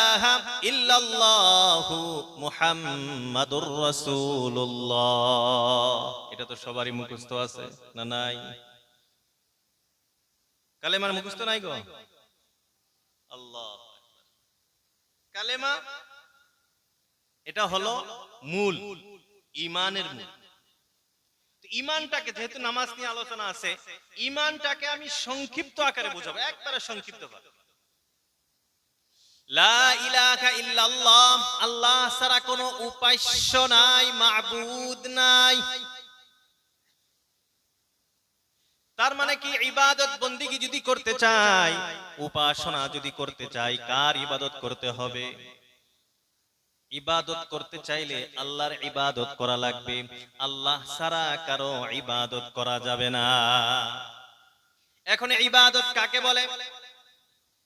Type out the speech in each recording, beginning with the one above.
ইলাহা ইল্লাল্লাহু মুহাম্মাদুর রাসূলুল্লাহ। এটা তো সবারই মুখস্থ আছে না নাই? কালেমার মুখস্থ নাই গো? আল্লাহ, কালেমা এটা হলো মূল, ঈমানের মূল। ঈমানটাকে, যেহেতু নামাজ নিয়ে আলোচনা আছে, ঈমানটাকে আমি সংক্ষিপ্ত আকারে বোঝাবো, একবারে সংক্ষিপ্ত ভাবে। লা ইলাহা ইল্লাল্লাহ, আল্লাহ ছাড়া কোনো উপাস্য নাই, মাবুদ নাই। তার মানে কি, ইবাদত বন্দেগী যদি করতে চাই, উপাসনা যদি করতে চাই, কার ইবাদত করতে হবে? ইবাদত করতে চাইলে আল্লাহর ইবাদত করা লাগবে, আল্লাহ ছাড়া কারো ইবাদত করা যাবে না। এখন ইবাদত কাকে বলে?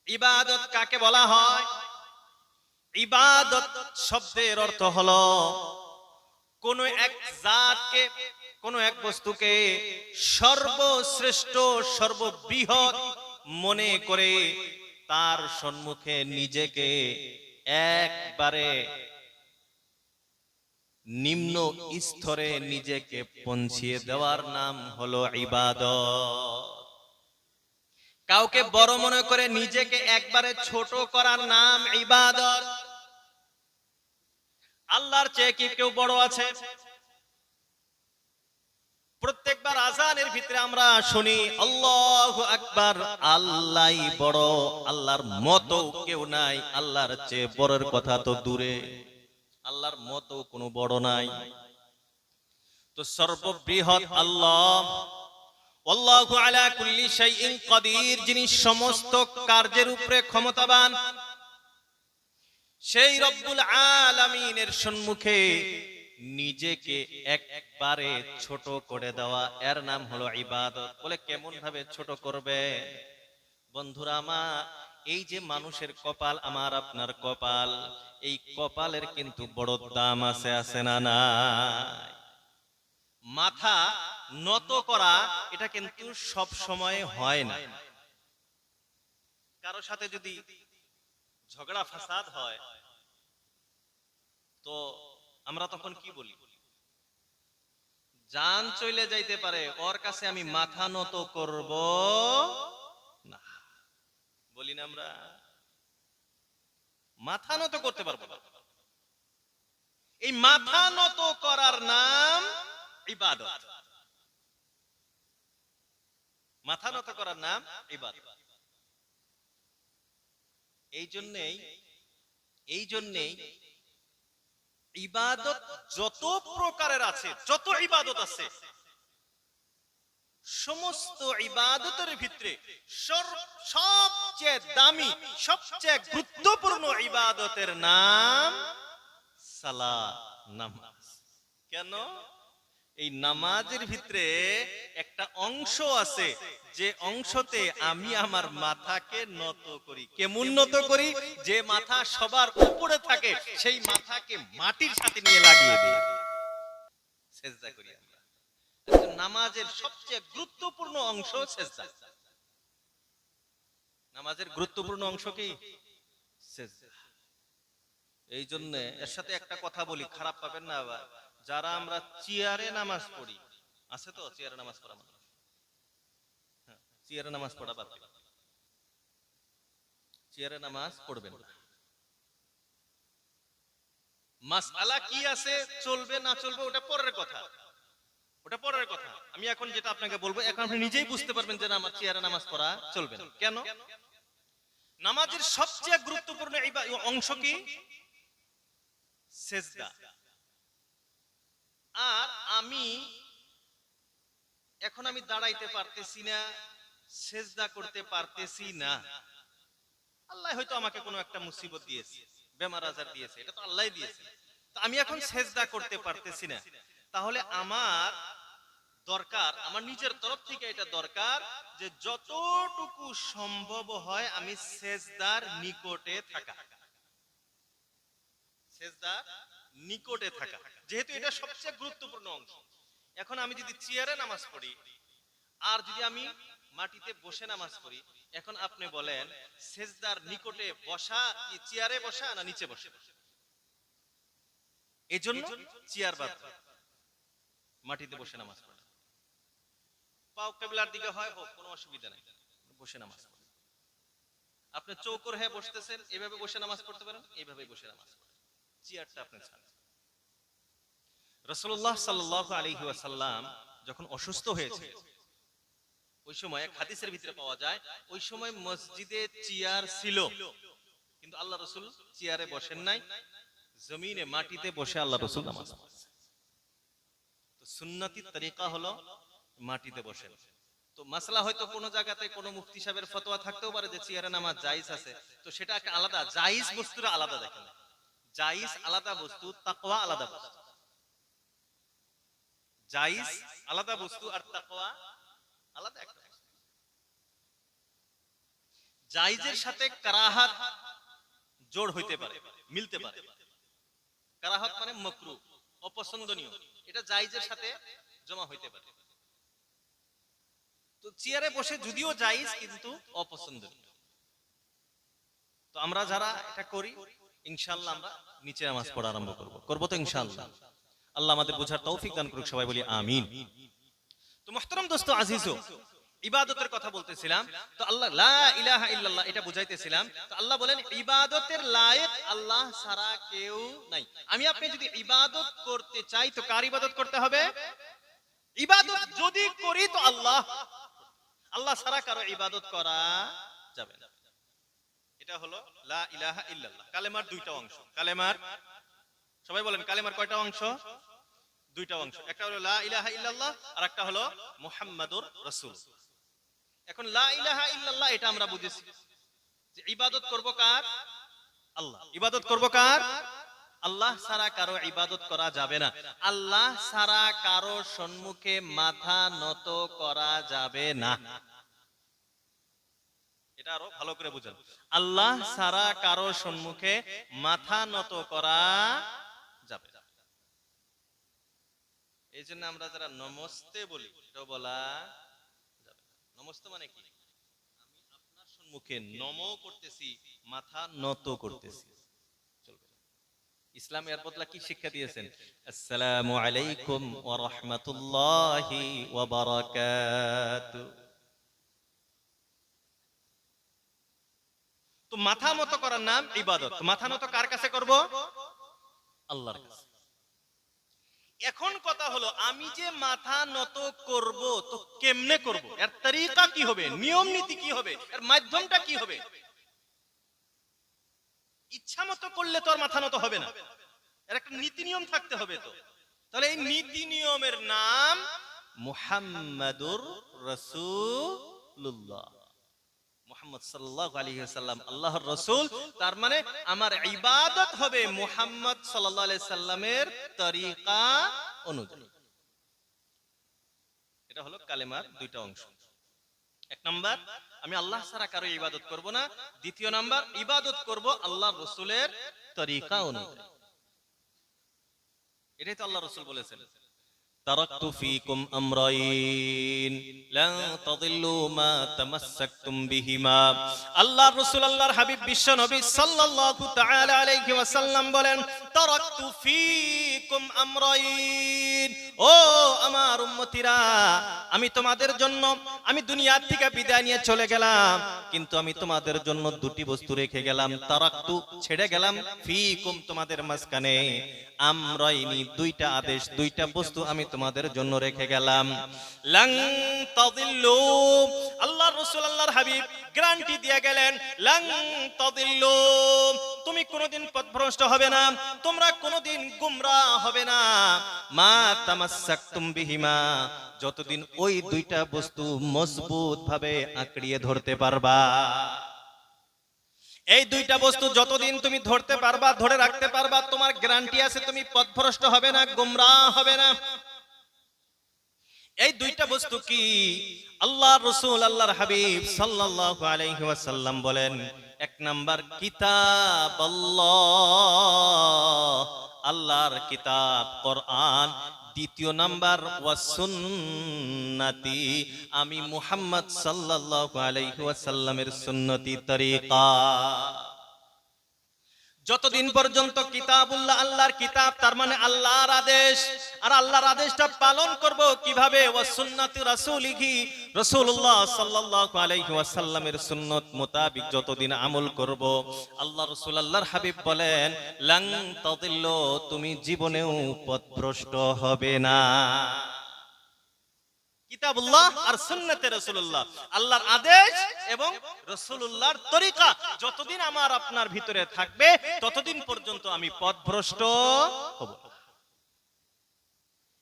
ইবাদত কাকে বলা হয়? ইবাদত শব্দের অর্থ হলো কোন এক জাতকে, কোন এক বস্তুকে সর্বশ্রেষ্ঠ, সর্ববৃহৎ মনে করে তার সম্মুখে নিজেকে একবারে নিম্ন স্তরে নিজেকে পৌঁছিয়ে দেওয়ার নাম হলো ইবাদত। কাউকে বড় মনে করে নিজেকে একবারে ছোট করার নাম ইবাদত। আল্লাহর চেয়ে কি কেউ বড় আছে? প্রত্যেকবার আযানের ভিতরে আমরা শুনি আল্লাহু আকবার, আল্লাহই বড়, আল্লাহর মতো কেউ নাই, আল্লাহর চেয়ে বড়র কথা তো দূরে, আল্লাহর মতো কোনো বড় নাই। তো সর্ববৃহৎ আল্লাহ, আল্লাহু আলা কুল্লি শাইইন কাদির, যিনি সমস্ত কার্যের উপরে ক্ষমতাবান, সেই রব্বুল আলামিনের সম্মুখে নিজেকে একবারে ছোট করে দেওয়া, এর নাম হলো ইবাদত। বলে কেমন ভাবে ছোট করবে? বন্ধুরা আমার, এই যে মানুষের কপাল, আমার আপনার কপাল, এই কপালের কিন্তু বড় দাম আছে, আছে না নাই? মাথা নত করা এটা কিন্তু সব সময় হয় না। কারো সাথে যদি ঝগড়া ফাসাদ হয়, তো আমরা তখন কি বলি? জান চলে যাইতে পারে, ওর কাছে আমি মাথা নত করব না, বলি না আমরা? মাথা নত করতে পারবো না। এই মাথা নত করার নাম ইবাদত। মাথা নত করার নাম ইবাদত। এই জন্যেই ইবাদত যত প্রকারের আছে, যত ইবাদত আছে, সমস্ত ইবাদতের ভিতরে সবচেয়ে দামি, সবচেয়ে গুরুত্বপূর্ণ ইবাদতের নাম সালাত, নামাজ। কেন? এই নামাজের ভিতরে একটা অংশ আছে, যে অংশতে আমি আমার মাথাকে নত করি। কেমন নত করি? যে মাথা সবার উপরে থাকে, সেই মাথাকে মাটির সাথে নিয়ে লাগিয়ে দিই, সেজদা করি আমরা। নামাজের সবচেয়ে গুরুত্বপূর্ণ অংশ সেজদা। নামাজের গুরুত্বপূর্ণ অংশ কি? সেজদা। এই জন্য এর সাথে একটা কথা বলি, খারাপ পাবেন না আবার। যারা আমরা চেয়ারে নামাজ পড়ি, আছে তো চেয়ারে নামাজ পড়া মানুষ? হ্যাঁ, চেয়ারে নামাজ পড়া বাদ দিন, চেয়ারে নামাজ পড়বেন না। মাসআলা কি আছে, চলবে না চলবে ওটা পরের কথা, ওটা পরের কথা। আমি এখন যেটা আপনাকে বলবো, এখন আপনি নিজেই বুঝতে পারবেন যে আমার চেয়ারে নামাজ পড়া চলবে না। কেন? নামাজের সবচেয়ে গুরুত্বপূর্ণ অংশ কি? সেজদা। আর এখন আমি দাঁড়াইতে পারতেছি না, সেজদা করতে পারতেছি না। আল্লাহ হয়তো আমাকে কোনো একটা মুসিবত দিয়েছে, বেমার আজার দিয়েছে, এটা তো আল্লাহই দিয়েছে। তো আমি এখন সেজদা করতে পারতেছি না, তাহলে আমার দরকার, আমার নিজের তরফ থেকে এটা দরকার যে যতটুকু সম্ভব হয় আমি সেজদার নিকটে থাকা, সেজদার নিকটে থাকা, যেহেতু এটা সবচেয়ে গুরুত্বপূর্ণ অংশ। এখন আমি যদি চেয়ারে নামাজ পড়ি, আর যদি আমি মাটিতে বসে নামাজ পড়ি, এখন আপনি বলেন সেজদার নিকটে বসা কি চেয়ারে বসা না নিচে বসে? এজন্য চেয়ার বাদ, মাটিতে বসে নামাজ পড়া। পাও কিবলার দিকে হয় হোক, কোনো অসুবিধা নাই, বসে নামাজ পড়া। আপনি চৌকর হয়ে বসতেছেন, এভাবে বসে নামাজ পড়তে পারেন, এইভাবে বসে নামাজ পড়েন, চেয়ারটা আপনি ছাড়েন। রাসূলুল্লাহ সাল্লাল্লাহু আলাইহি ওয়াসাল্লাম যখন অসুস্থ হয়েছে, ওই সময় এক হাদিসের ভিতরে পাওয়া যায় ওই সময় মসজিদে চেয়ার ছিল, কিন্তু আল্লাহ রাসূল চেয়ারে বসেন নাই, জমিনে মাটিতে বসে আল্লাহ রাসূল নামাজ পড়েছেন। তো সুন্নতি তরিকা হলো মাটিতে বসেন। তো মাসলা হয়তো কোনো জায়গাতে কোনো মুফতি সাহেবের ফতোয়া থাকতেও পারে যে চেয়ারে নামাজ জায়েজ আছে, তো সেটা একটা আলাদা, জায়েজ বস্তুটা আলাদা। দেখেন, জায়েজ আলাদা বস্তু, তাকওয়া আলাদা বস্তু। জায়েজ আলাদা বস্তু আর তাকওয়া আলাদা একটা বস্তু। জায়েজের সাথে কারাহাত জোড় হইতে পারে, মিলতে পারে। কারাহাত মানে মাকরুহ, অপছন্দনীয়, এটা জায়েজের সাথে জমা হইতে পারে। তো চেয়ারে বসে যদিও জায়েজ কিন্তু অপছন্দনীয়। তো আমরা যারা এটা করি, ইনশাআল্লাহ আমরা নিচে নামাজ পড়া আরম্ভ করব তো ইনশাআল্লাহ। আল্লাহ আমাদের বোঝার তৌফিক দান করুক, সবাই বলি আমিন। তো মুহতারাম দোস্ত আজিজো, ইবাদতের কথা বলতেছিলাম, তো আল্লাহ লা ইলাহা ইল্লাল্লাহ এটা বুঝাইতেছিলাম। তো আল্লাহ বলেন ইবাদতের লায়েক আল্লাহ ছাড়া কেউ নাই। আমি আপনি যদি ইবাদত করতে চাই তো কার ইবাদত করতে হবে? ইবাদত যদি করি তো আল্লাহ ছাড়া কারো ইবাদত করা যাবে না। এটা হলো লা ইলাহা ইল্লাল্লাহ, কালেমার দুইটা অংশ। কালেমার, সবাই বলেন কালেমার কয়টা অংশ? দুইটা অংশ। একটা হলো লা ইলাহা ইল্লাল্লাহ আর একটা হলো মুহাম্মাদুর রাসূল। এখন লা ইলাহা ইল্লাল্লাহ এটা আমরা বুঝেছি যে ইবাদত করব কার? আল্লাহ। ইবাদত করব কার? আল্লাহ ছাড়া কারো ইবাদত করা যাবে না। আল্লাহ ছাড়া কারো সম্মুখে মাথা নত করা যাবে না। এটা আরো ভালো করে বুঝেন। আল্লাহ ছাড়া কারো সম্মুখে মাথা নত করা যাবে না। এই জন্য আমরা যারা নমস্তে বলি, এটাও বলা যাবে না। নমস্তে মানে কি? আমি আপনার সম্মুখে নম করতেছি, মাথা নত করতেছি, চলবে না। ইসলাম এর বদলা কি শিক্ষা দিয়েছেন? আসসালামু আলাইকুম ওয়া রাহমাতুল্লাহি ওয়া বারাকাতুহু। তো মাথা নত করার নাম ইবাদত। তো মাথা নত কার কাছে করব? আল্লাহর কাছে। এখন কথা হলো, আমি যে মাথা নত করব তো কেমনে করব? এর তরিকা কি হবে? নিয়ম নীতি কি হবে? এর মাধ্যমটা কি হবে? ইচ্ছা মতো করলে তো আর মাথা নত হবে না, এর একটা নীতি নিয়ম থাকতে হবে। তো তাহলে এই নীতি নিয়মের নাম মুহাম্মাদুর রাসূলুল্লাহ। মুহাম্মদ সাল্লাল্লাহু আলাইহি ওয়াসাল্লাম আল্লাহর রাসূল, তার মানে আমার ইবাদত হবে মুহাম্মদ সাল্লাল্লাহু আলাইহি সাল্লামের তরিকা অনুযায়ী। এটা হলো কালেমার দুইটা অংশ। এক নাম্বার, আমি আল্লাহ ছাড়া কারো ইবাদত করব না। দ্বিতীয় নাম্বার, ইবাদত করব আল্লাহর রাসূলের তরিকা অনুযায়ী। এটাই তো আল্লাহর রাসূল বলেছেন, তারাকতু ফীকুম আমরাইন লান তাদিল্লু মা তামাসসাকতুম বিহিমা। আল্লাহর রাসূল, আল্লাহর হাবিব বিশ্ব নবী সাল্লাল্লাহু তাআলা আলাইহি ওয়াসাল্লাম বলেন, তারাকতু ফীকুম আমরাইন, ও আমার উম্মতিরা, আমি তোমাদের জন্য, আমি দুনিয়া থেকে বিদায় নিয়ে চলে গেলাম, কিন্তু আমি তোমাদের জন্য দুটি বস্তু রেখে গেলাম। তারাকতু ছেড়ে গেলাম, ফীকুম তোমাদের মাঝখানে, আমরাইনি দুইটা আদেশ, দুইটা বস্তু আমি তোমাদের জন্য রেখে গেলাম। লাং তাদিল্লু, আল্লাহর রাসূল আল্লাহর হাবিব গ্যারান্টি দিয়ে গেলেন, লাং তাদিল্লু, তুমি কোনোদিন পথভ্রষ্ট হবে না, তোমরা কোনোদিন গোমরাহ হবে না, মা তামাসসাকতুম বিহিমা, যতদিন ওই দুইটা বস্তু মজবুত ভাবে আঁকড়িয়ে ধরতে পারবা। এই দুইটা বস্তু যতদিন তুমি ধরতে পারবা, ধরে রাখতে পারবা, তোমার গ্যারান্টি আছে তুমি পথভ্রষ্ট হবে না, গোমরাহ হবে না। এই দুইটা বস্তু কি? আল্লাহর রাসূল আল্লাহর হাবিব সাল্লাল্লাহু আলাইহি ওয়াসাল্লাম বলেন, এক নাম্বার কিতাব আল্লাহ, আল্লাহর কিতাব কোরআন, দ্বিতীয় নাম্বার ওয়াসুন্নতি, আমি মুহাম্মদ সাল্লাল্লাহু আলাইহি ওয়াসাল্লামের সুন্নতি তরিকা। যতদিন পর্যন্ত কিতাবুল্লাহ, আল্লাহর কিতাব, তার মানে আল্লাহর আদেশ, আর আল্লাহর আদেশটা পালন করব কিভাবে? ওয়াসুন্নতি রাসূলিহি, রাসূলুল্লাহ সাল্লাল্লাহু আলাইহি ওয়াসাল্লামের সুন্নত মোতাবেক যতদিন আমল করব, আল্লাহ রাসূল আল্লাহর হাবিব বলেন লান তাদিল্লু, তুমি জীবনেও পথভ্রষ্ট হবে না। কিতাবুল্লাহ আর সুন্নতে রাসূলুল্লাহ, আল্লাহর আদেশ এবং রাসূলুল্লাহর তরিকা যতদিন আমার আপনার ভিতরে থাকবে ততদিন পর্যন্ত আমি পথভ্রষ্ট হব।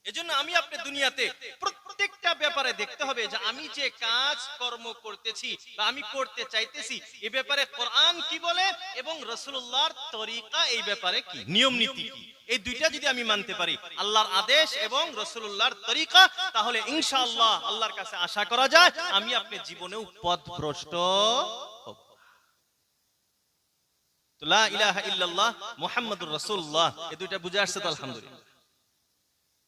এজন্য আমি আপনি দুনিয়াতে প্রত্যেকটা ব্যাপারে দেখতে হবে যে আমি যে কাজ কর্ম করতেছি বা আমি করতে চাইতেছি এ ব্যাপারে কোরআন কি বলে এবং রাসূলুল্লাহর তরিকা এই ব্যাপারে কি, নিয়ম নীতি কি, এই দুইটা যদি আমি মানতে পারি, আল্লাহর আদেশ এবং রাসূলুল্লাহর তরিকা, তাহলে ইনশাআল্লাহ আল্লাহর কাছে আশা করা যায় আমি আপনি জীবনেও পথভ্রষ্ট হব। তো লা ইলাহা ইল্লাল্লাহ মুহাম্মাদুর রাসূলুল্লাহ, এই দুইটা বুঝে আসছে তো আলহামদুলিল্লাহ।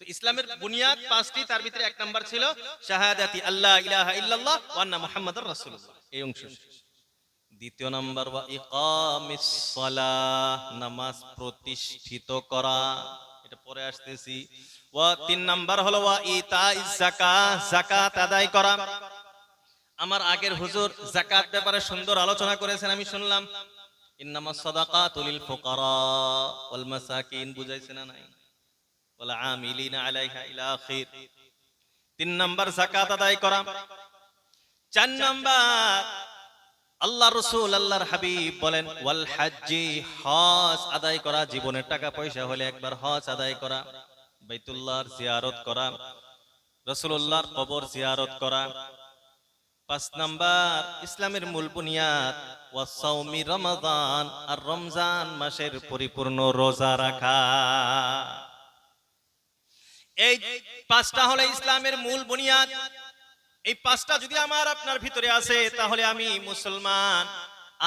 তো ইসলামের বুনিয়াদ পাঁচটি, তার ভিতরে এক নাম্বার ছিল শাহাদাতি আল্লাহ ইলাহা ইল্লাল্লাহ ওয়া আন্না মুহাম্মাদুর রাসূলুল্লাহ, এই অংশ। দ্বিতীয় নাম্বার ওয়া ইকামিস সালাহ, নামাজ প্রতিষ্ঠিত করা, এটা পরে আসতেছি। ওয়া তিন নাম্বার হলো ওয়া ইতাইজ যাকাত, যাকাত আদায় করা। আমার আগের হুজুর যাকাত ব্যাপারে সুন্দর আলোচনা করেছেন, আমি শুনলাম। ইন্নামাস সাদাকাতু লিল ফুকারা ওয়াল মাসাকিন, বুঝাইছেন না নাই? ওয়াল আমিলিনা আলাইহা ইলা আখির। তিন নাম্বার যাকাত আদায় করা। চার নাম্বার আল্লাহ রাসূল আল্লাহর হাবিব বলেন ওয়াল হাজ্জি, হজ আদায় করা, জীবনের টাকা পয়সা হলে একবার হজ আদায় করা, বাইতুল্লাহর জিয়ারত করা, রাসূলুল্লাহর কবর জিয়ারত করা। পাঁচ নাম্বার ইসলামের মূল বুনিয়াদ ওয়া সাওমি রমাদান, আর রমজান মাসের পরিপূর্ণ রোজা রাখা। এই পাঁচটা হলো ইসলামের মূল বুনিয়াদ। এই পাঁচটা যদি আমার আপনার ভিতরে আছে তাহলে আমি মুসলমান,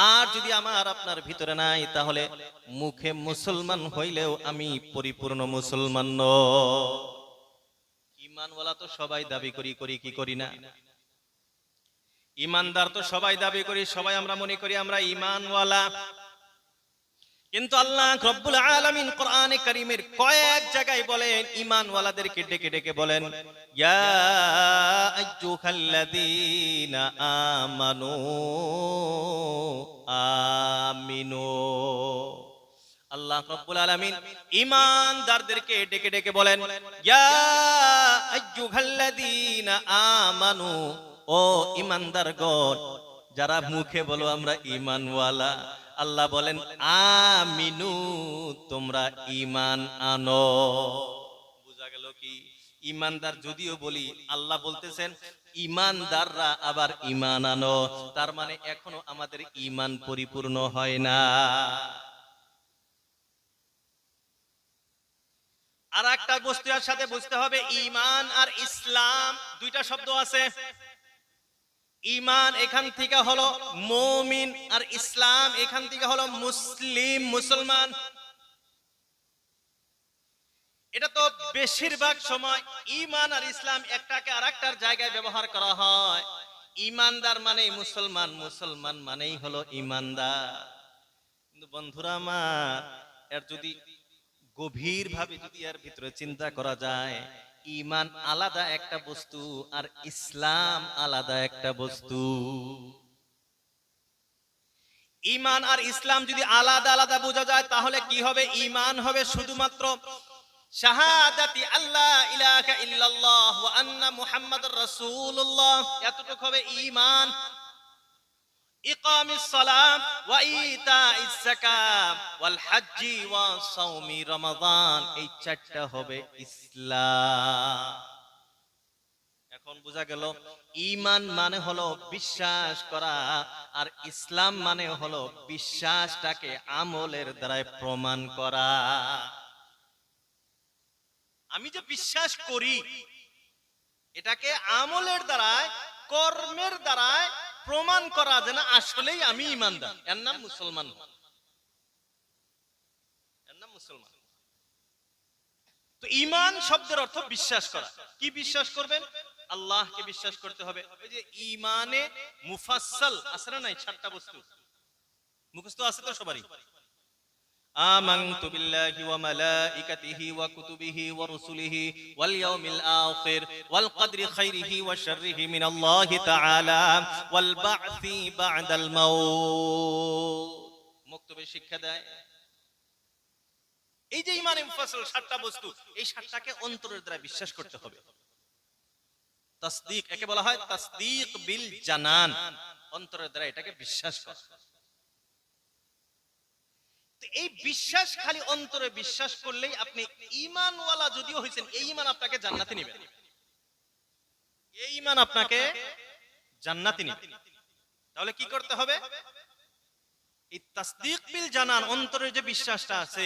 আর যদি আমার আপনার ভিতরে নাই তাহলে মুখে মুসলমান হইলেও আমি পরিপূর্ণ মুসলমান নই। ঈমানওয়ালা তো সবাই দাবি করি কি করি না? ঈমানদার তো সবাই দাবি করি, সবাই আমরা মনে করি আমরা ঈমানওয়ালা। কিন্তু আল্লাহ রব্বুল আলামিন কোরআনে কারীমের কয়েক জায়গায় বলেন, ঈমানওয়ালাদেরকে ডেকে ডেকে বলেন ইয়া আইয়ুহাল্লাযীনা আমানু আমিনু। আল্লাহ রব্বুল আলামিন ঈমানদারদেরকে ডেকে ডেকে বলেন ইয়া আইয়ুহাল্লাযীনা আমানু, ও ঈমানদারগণ, যারা মুখে বলো আমরা ঈমানওয়ালা, আল্লাহ বলেন আমিনু, তোমরা ঈমান আনো। বুঝা গেল কি? ঈমানদার যদিও বলি, আল্লাহ বলতেছেন ঈমানদাররা আবার ঈমান আনো, তার মানে এখনো আমাদের ঈমান পরিপূর্ণ হয় না। আর একটা বস্তুর সাথে বুঝতে হবে, ঈমান আর ইসলাম দুইটা শব্দ আছে। ঈমান এখান থেকে হলো মুমিন, আর ইসলাম এখান থেকে হলো মুসলিম, মুসলমান। এটা তো বেশিরভাগ সময় ঈমান আর ইসলাম একটাকে আরেকটার জায়গায় ব্যবহার করা হয়। ঈমানদার মানেই মুসলমান, মুসলমান মানেই হলো ঈমানদার। কিন্তু বন্ধুরা আমার, এর যদি গভীর ভাবে যদি এর ভিতরে চিন্তা করা যায়, ঈমান আলাদা একটা বস্তু আর ইসলাম আলাদা একটা বস্তু। ঈমান আর ইসলাম যদি আলাদা আলাদা বোঝা যায় তাহলে কি হবে? ঈমান হবে শুধুমাত্র শাহাদাতি আল্লাহ ইলাহা ইল্লাল্লাহ ওয়া আন্না মুহাম্মাদুর রাসূলুল্লাহ, এতটুকু হবে ঈমান। ইকামিস সালাত ওয়া ইতাইজ যাকাত ওয়াল হজ্জি ওয়া সাওমি রমাদান, এই চারটা হবে ইসলাম। এখন বোঝা গেল ঈমান মানে হলো বিশ্বাস করা, আর ইসলাম মানে হলো বিশ্বাসটাকে আমলের দ্বারা প্রমাণ করা। আমি যে বিশ্বাস করি এটাকে আমলের দ্বারায়, কর্মের দ্বারায় প্রমাণ করা যে না আসলেই আমি ঈমানদার, এর নাম মুসলমান, এর নাম মুসলমান। তো ঈমান শব্দের অর্থ বিশ্বাস করা। কি বিশ্বাস করবেন? আল্লাহকে বিশ্বাস করতে হবে। ওই যে ঈমানে মুফাসসাল আছে না নাই, 7টা বস্তু মুখস্থ আছে তো সবারই। আমানতু বিল্লাহি ওয়া মালাইকাতিহি ওয়া কুতুবিহি ওয়া রুসুলিহি ওয়াল ইয়াউমিল আখির ওয়াল কদরি খাইরিহি ওয়া শাররিহি মিনাল্লাহি তাআলা ওয়াল বা'সি বা'দাল মাউত। মক্তবে শিক্ষা দেয় এই যে ঈমানে মুফাসসাল 7টা বস্তু, এই 7টাকে অন্তরের দ্বারা বিশ্বাস করতে হবে। তাসদীক একে বলা হয় তাসদীক বিল জানান, অন্তরের দ্বারা এটাকে বিশ্বাস করা। তো এই বিশ্বাস খালি অন্তরে বিশ্বাস করলেই আপনি ঈমানওয়ালা যদিও হইছেন, এই ঈমান আপনাকে জান্নাতে নেবে, এই ঈমান আপনাকে জান্নাতে নেবে। তাহলে কি করতে হবে? এই তাসদীক বিল জানান, অন্তরের যে বিশ্বাসটা আছে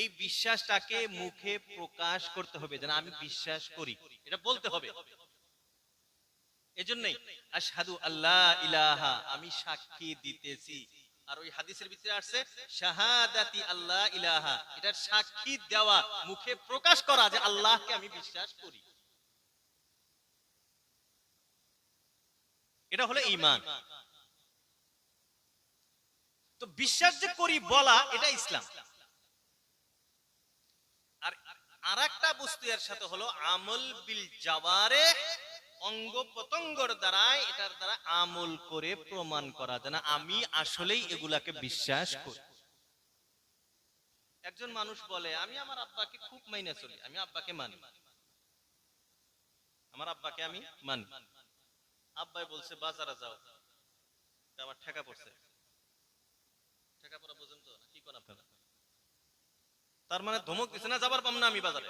এই বিশ্বাসটাকে মুখে প্রকাশ করতে হবে, যেন আমি বিশ্বাস করি, এটা বলতে হবে। এজন্যই আশহাদু আল্লা ইলাহা, আমি সাক্ষী দিতেছি। আর ওই হাদিসের ভিতরে আসছে শাহাদাতি আল্লাহ ইলাহা, এটার সাক্ষী দেওয়া, মুখে প্রকাশ করা যে আল্লাহকে আমি বিশ্বাস করি, এটা হলো ঈমান। তো বিশ্বাস যে করি বলা, এটা ইসলাম। আর আরেকটা বস্তু এর সাথে হলো আমল বিল জাওয়ারিহ, অঙ্গ প্রত্যঙ্গের দ্বারা, এটার দ্বারা আমল করে প্রমাণ করা যেন আমি আসলেই এগুলাকে বিশ্বাস করি। একজন মানুষ বলে আমি আমার আব্বাকে খুব মাইনে চলি, আমি আব্বাকে মানি, আমার আব্বাকে আমি মানি। আব্বাই বলছে বাজারে যাও, আমার ঠেকা পড়ছে, ঠেকা পড়া বুঝেন তো কি কোন আপনারা? তার মানে ধমক দিছে না, যাবার পাম না আমি বাজারে।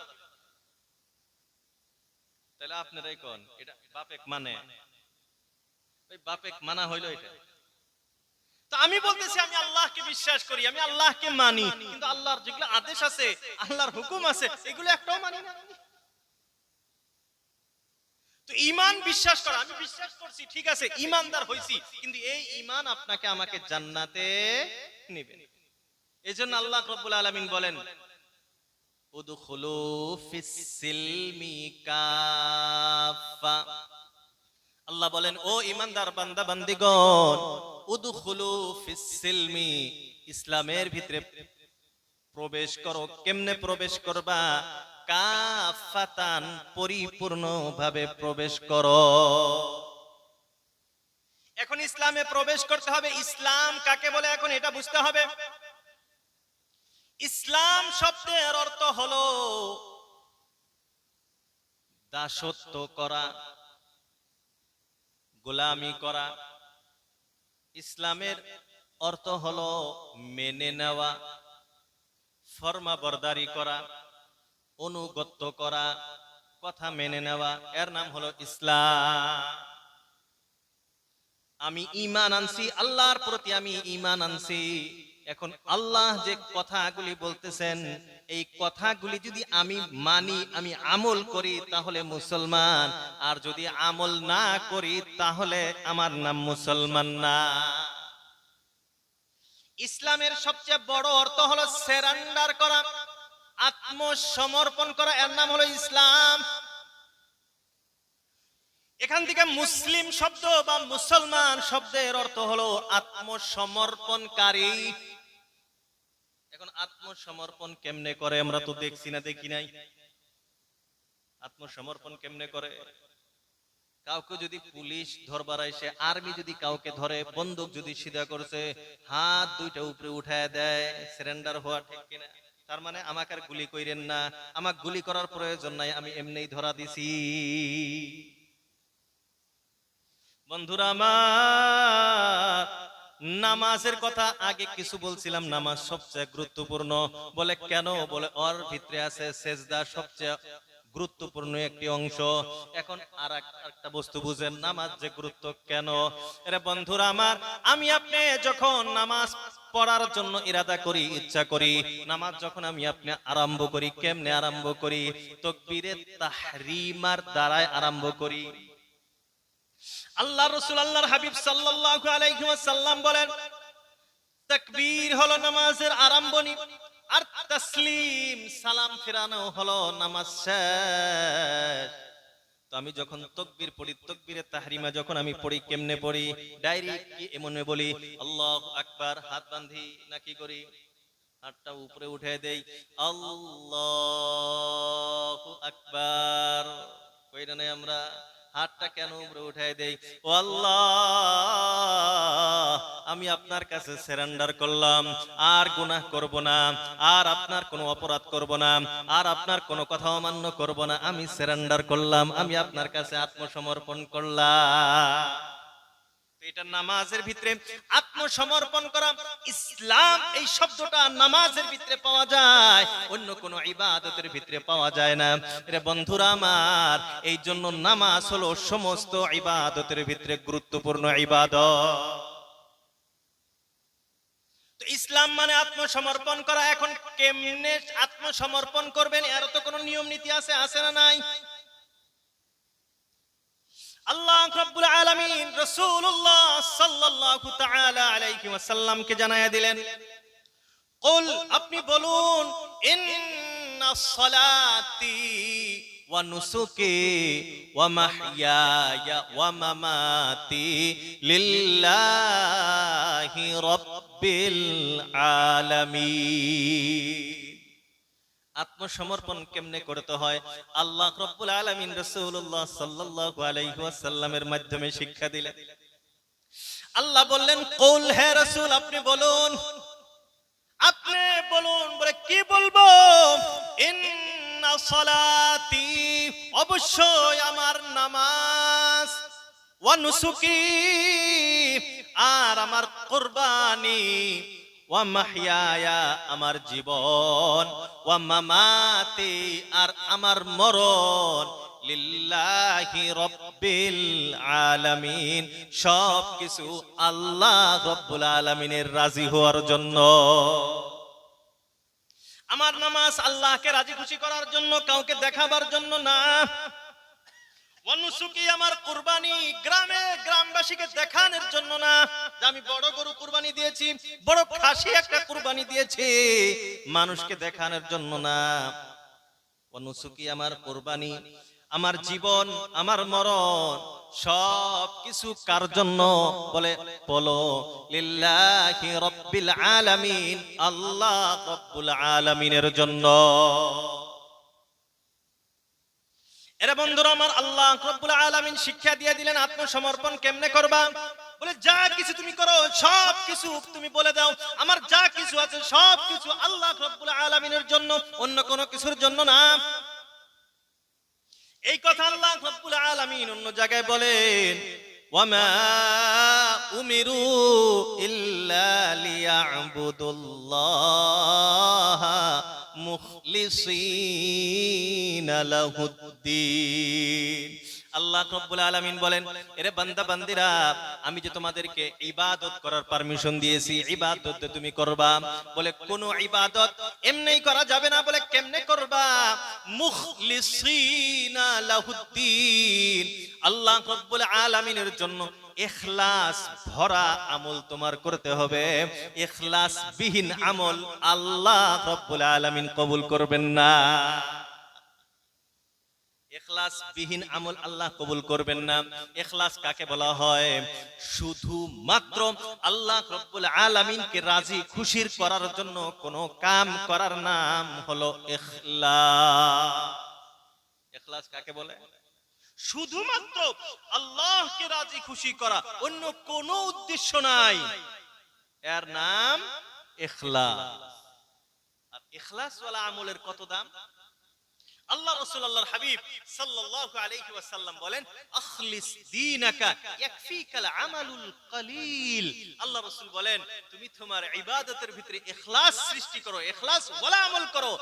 তাহলে আপনারাই কোন এটা বাপেক মানে? ওই বাপেক মানা হইলো এটা। তো আমি বলতেছি আমি আল্লাহকে বিশ্বাস করি, আমি আল্লাহকে মানি, কিন্তু আল্লাহর যেগুলো আদেশ আছে, আল্লাহর হুকুম আছে, এগুলো একটাও মানি না। তো ঈমান বিশ্বাস করা, আমি বিশ্বাস করছি ঠিক আছে, ঈমানদার হইছি, কিন্তু এই ঈমান আপনাকে আমাকে জান্নাতে নেবে। এজন্য আল্লাহ রাব্বুল আলামিন বলেন উদখুলু ফিস সিলমি কাফা। আল্লাহ বলেন ও ঈমানদার বান্দা বান্দিগণ, উদখুলু ফিস সিলমি, ইসলামের ভিতরে প্রবেশ করো। কেমনে প্রবেশ করবা? কাফাতান, পরিপূর্ণভাবে প্রবেশ করো। এখন ইসলামে প্রবেশ করতে হবে। ইসলাম কাকে বলে এখন এটা বুঝতে হবে। ইসলাম শব্দের অর্থ হলো দাসত্ব করা, গোলামি করা। ইসলামের অর্থ হলো মেনে নেওয়া, ফরমাবরদারি করা, অনুগত্য করা, কথা মেনে নেওয়া, এর নাম হলো ইসলাম। আমি ঈমান আনছি, আল্লাহর প্রতি আমি ঈমান আনছি। এখন আল্লাহ যে কথাগুলি বলতেছেন, এই কথাগুলি যদি আমি মানি, আমি আমল করি, তাহলে মুসলমান। আর যদি আমল না করি, তাহলে আমার নাম মুসলমান না। ইসলামের সবচেয়ে বড় অর্থ হলো সারেন্ডার করা, আত্মসমর্পণ করা, এর নাম হলো ইসলাম। এখান থেকে মুসলিম শব্দ বা মুসলমান শব্দের অর্থ হলো আত্মসমর্পণকারী। এখন আত্মসমর্পণ কেমনে করে আমরা তো দেখছি না, দেখি নাই। আত্মসমর্পণ কেমনে করে? কাউকে যদি পুলিশ ধরবার আইসে, আর্মি যদি কাউকে ধরে, বন্দুক যদি সিধা করছে, হাত দুইটা উপরে উঠায় দেয়, সারেন্ডার হওয়া, ঠিক কিনা? তার মানে আমাকে আর গুলি কইরেন না, আমাকে গুলি করার প্রয়োজন নাই, আমি এমনিই ধরা দিছি। বন্ধুরা আমার, নামাজের কথা আগে কিছু বলছিলাম, নামাজ সবচেয়ে গুরুত্বপূর্ণ। বলে কেন? বলে ওর ভিতরে আছে সেজদা, সবচেয়ে গুরুত্বপূর্ণ একটি অংশ। এখন আর একটা বস্তু বুঝেন, নামাজ যে গুরুত্ব কেন। আরে বন্ধুরা আমার, আমি আপনি যখন নামাজ পড়ার জন্য ইরাদা করি, ইচ্ছা করি, নামাজ যখন আমি আপনি আরম্ভ করি, কেমনে আরম্ভ করি? তাকবীরে তাহরিমার দ্বারাই আরম্ভ করি। আল্লাহ রাসূল, আল্লাহর হাবিব সাল্লাল্লাহু আলাইহি ওয়াসাল্লাম বলেন তাকবীর হলো নামাজের আরম্ভণী। আর তাসলিম সালাম ফেরানো হলো নামাজ শেষ। তো আমি যখন তাকবীর পড়ি, তাকবীরে তাহরিমা যখন আমি পড়ি, কেমনে পড়ি? ডাইরেক্ট কি এমনে বলি আল্লাহু আকবার, হাত বাঁধি নাকি করি? হাতটা উপরে উঠে দেই, আল্লাহু আকবার। কইরা নাই আমরা? হাতটা কেন উপরে উঠে দেই? ও আল্লাহ, আমি আপনার কাছে সারেন্ডার করলাম, আর গুনাহ করব না, আর আপনার কোনো অপরাধ করব না, আর আপনার কোনো কথা অমান্য করব না। আমি সারেন্ডার করলাম, আমি আপনার কাছে আত্মসমর্পণ করলাম। এটা নামাজের ভিতরে আত্মসমর্পণ করা। ইসলাম এই শব্দটা নামাজের ভিতরে পাওয়া যায়, অন্য কোন ইবাদতের ভিতরে পাওয়া যায় না। রে বন্ধুরা আমার, এই জন্য নামাজ হলো সমস্ত ইবাদতের ভিতরে গুরুত্বপূর্ণ ইবাদত। তো ইসলাম মানে আত্মসমর্পণ করা। এখন কেমনে আত্মসমর্পণ করবেন, এর তো কোনো নিয়ম নীতি আছে না নাই? আল্লাহ রাব্বুল আলামিন রাসূলুল্লাহ সাল্লাল্লাহু তাআলা আলাইহি ওয়াসাল্লাম কে জানায়া দিলেন, কুল, আপনি বলুন, ইন্নাস সালাতি ওয়া নুসুকি ওয়া মাহইয়ায়া ওয়া মামাতি লিল্লাহি রাব্বিল আলামিন। আত্মসমর্পণ কেমনে করতে হয় আল্লাহ রাব্বুল আলামিন রাসূলুল্লাহ সাল্লাল্লাহু আলাইহি ওয়াসাল্লামের মাধ্যমে শিক্ষা দিলেন। আল্লাহ বললেন, কুল, হে রাসূল আপনি বলুন, আপনি বলুন। বলে কি বলবো? ইন্না সালাতি, অবশ্যই আমার নামাজ, ওয়া নুসুকি, আর আমার কুরবানি, ওয়া মাহইয়ায়া, আমার জীবন, ওয়া মামাতি, আর আমার মরণ, লিল্লাহি রাব্বিল আলামিন, সব কিছু আল্লাহ রাব্বুল আলামিনের রাজি হওয়ার জন্য। আমার নামাজ আল্লাহকে রাজি খুশি করার জন্য, কাউকে দেখাবার জন্য না। ওয়া নুসুকি, আমার কুরবানি গ্রামে গ্রামবাসীকে দেখানোর জন্য না, যে আমি বড় গরু কুরবানি দিয়েছি, বড় খাসি একটা কুরবানি দিয়েছি, মানুষকে দেখানোর জন্য না। ওয়া নুসুকি, আমার কুরবানি, আমার জীবন, আমার মরণ, সব কিছু কার জন্য? বলে বলো, লিল্লাহি রাব্বিল আলামিন, আল্লাহ রাব্বুল আলামিনের জন্য। এরে বন্ধুরা আমার, আল্লাহ রাব্বুল আলামিন শিক্ষা দিয়ে দিলেন আত্মসমর্পণ কেমনে করবা। বলে যা কিছু তুমি করো, সব কিছু তুমি বলে দাও, আমার যা কিছু আছে সব কিছু আল্লাহ রাব্বুল আলামিনের জন্য, অন্য কোনো কিছুর জন্য না। এই কথা আল্লাহ রাব্বুল আলামিন অন্য জায়গায় বলেন, ওয়ামা উমিরু ইল্লা লিয়াবুদুল্লাহা মুখলিসিনা লাহুদ্দিন। আল্লাহ রাব্বুল আলামিন বলেন, এরে বান্দা বান্দিরা, আমি যে তোমাদেরকে ইবাদত করার পারমিশন দিয়েছি, ইবাদত তুমি করবা। বলে কোন ইবাদত এমনি করা যাবে না। বলে কেমনে করবা? মুখলিসিনা লাহুদ্দিন, আল্লাহ রাব্বুল আলামিনের জন্য ইখলাস ভরা আমল তোমার করতে হবে। ইখলাস বিহীন আমল আল্লাহ রাব্বুল আলামিন কবুল করবেন না। ইখলাস বিহীন আমল আল্লাহ কবুল করবেন না। ইখলাস কাকে বলা হয়? শুধুমাত্র আল্লাহ রাব্বুল আলামিনকে রাজি খুশির করার জন্য কোন কাম করার নাম হলো ইখলাস। ইখলাস কাকে বলে? শুধুমাত্র আল্লাহকে রাজি খুশি করা, অন্য কোনো উদ্দেশ্য নাই, এর নাম ইখলাস। আর ইখলাস ওয়ালা আমলের কত দাম! আল্লাহ রাসূল আল্লাহর হাবিব সাল্লাল্লাহু আলাইহি ওয়াসাল্লাম বলেন, আখলিস দীনাকা ইয়াকফিকাল আমালুল কলিল। আল্লাহ রাসূল বলেন, তুমি তোমার ইবাদতের ভিতরে ইখলাস সৃষ্টি করো, ইখলাস ওয়ালা আমল করো।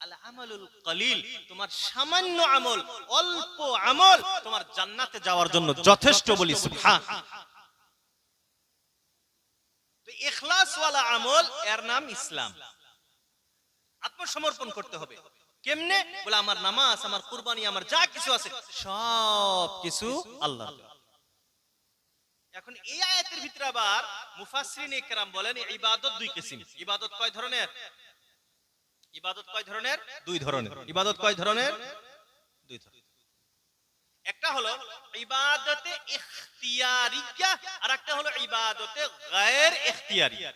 আল আমালুল কলিল, তোমার সামান্য আমল, অল্প আমল তোমার জান্নাতে যাওয়ার জন্য যথেষ্ট। বলি সুবহান। তো ইখলাস ওয়ালা আমল, এর নাম ইসলাম। আত্মসমর্পণ করতে হবে। কেমনে? বলে আমার নামাজ, আমার কুরবানি, আমার যা কিছু আছে সব কিছু আল্লাহর জন্য। এখন এই আয়াতের ভিতরে আবার মুফাসসিরিনে কেরাম বলেন, ইবাদত দুই কিসিম। ইবাদত কয় ধরনের? ইবাদত কয় ধরনের? দুই ধরনের। ইবাদত কয় ধরনের? দুই ধরনের। একটা হলো ইবাদতে ইখতিয়ারিয়া, আর একটা হলো ইবাদতে গায়র ইখতিয়ারিয়া।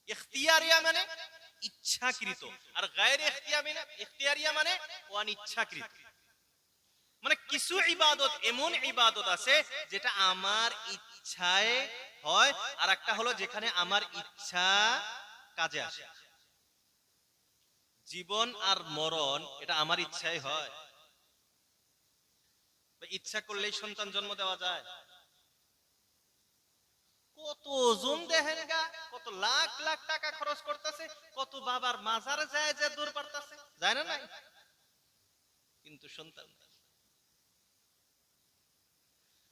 ইখতিয়ারিয়া মানে ইচ্ছাকৃত, আর গায়র ইখতিয়ারিয়া মানে অনিচ্ছাকৃত। মানে কিছু ইবাদত এমন ইবাদত আছে যেটা আমার ইচ্ছায় হয়, আর একটা হলো যেখানে আমার ইচ্ছা কাজে আসে। জীবন আর মরণ এটা আমার ইচ্ছায় হয়। ইচ্ছা করলেই সন্তান জন্ম দেওয়া যায়? কত জন দেখেন গা, কত লাখ লাখ টাকা খরচ করতেছে, কত বাবার মাজারে যায় যে দূর পারতেছে, যায় না? নাই, কিন্তু সন্তান নাই।